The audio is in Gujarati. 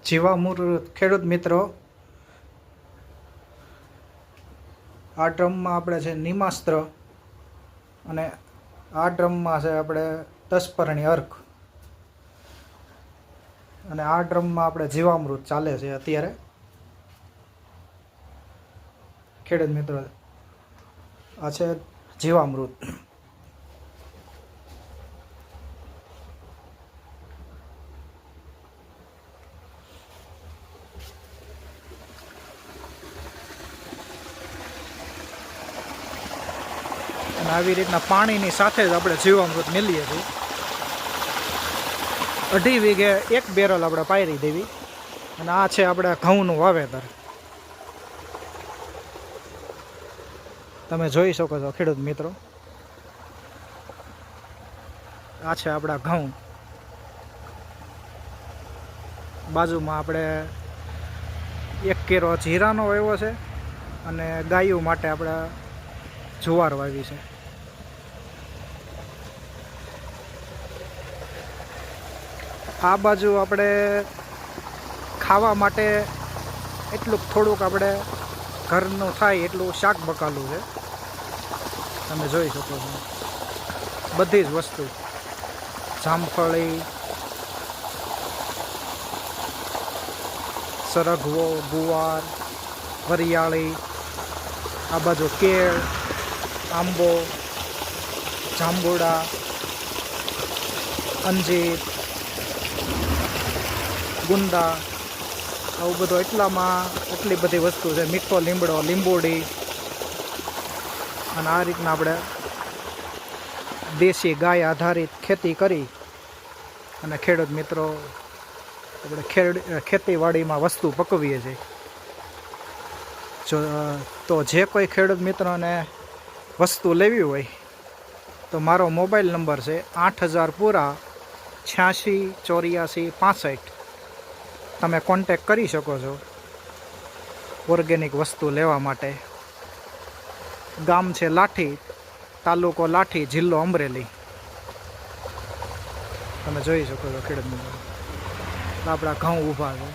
જીવામૃત ખેડૂત મિત્રો, આ ડ્રમમાં આપણે છે નિમાસ્ત્ર અને આ ડ્રમમાં છે આપણે 10 પરણી અર્ક અને આ ડ્રમમાં આપણે જીવામૃત ચાલે છે અત્યારે. ખેડૂત મિત્રો, આ છે જીવામૃત. અને આવી રીતના પાણીની સાથે જ આપણે જીવામૃત મેલીએ છીએ. 2.5 વીઘે 1 બેરલ આપણે પાયરી દેવી. અને આ છે આપણે ઘઉંનું વાવેતર. તમે જોઈ શકો છો ખેડૂત મિત્રો, આ છે આપણા ઘઉં. બાજુમાં આપણે 1 કેરો જીરાનો વાવ્યો છે અને ગાયો માટે આપણે જુવાર વાવી છે. આ બાજુ આપણે ખાવા માટે એટલું થોડુંક આપણે ઘરનું થાય એટલું શાક બકાલું છે. તમે જોઈ શકો છો બધી જ વસ્તુ, જામફળી, સરગવો, ગુવાર, વરિયાળી, આ બાજુ કેળ, આંબો, જાંબુડા, અંજીર, ગુંદા, આવું બધું એટલી બધી વસ્તુ છે. મીઠો લીમડો, લીંબોડી. અને આ રીતના આપણે દેશી ગાય આધારિત ખેતી કરી અને ખેડૂત મિત્રો આપણે ખેતીવાડીમાં વસ્તુ પકવીએ છીએ. તો જે કોઈ ખેડૂત મિત્રોને વસ્તુ લેવી હોય તો મારો મોબાઈલ નંબર છે 8000 પૂરા 86 84 65. તમે કોન્ટેક કરી શકો છો ઓર્ગેનિક વસ્તુ લેવા માટે. ગામ છે લાઠી, તાલુકો લાઠી, જિલ્લો અમરેલી. તમે જોઈ શકો છો ખેડૂત મિત્રો, આપણા ઘઉં ઊભા છે.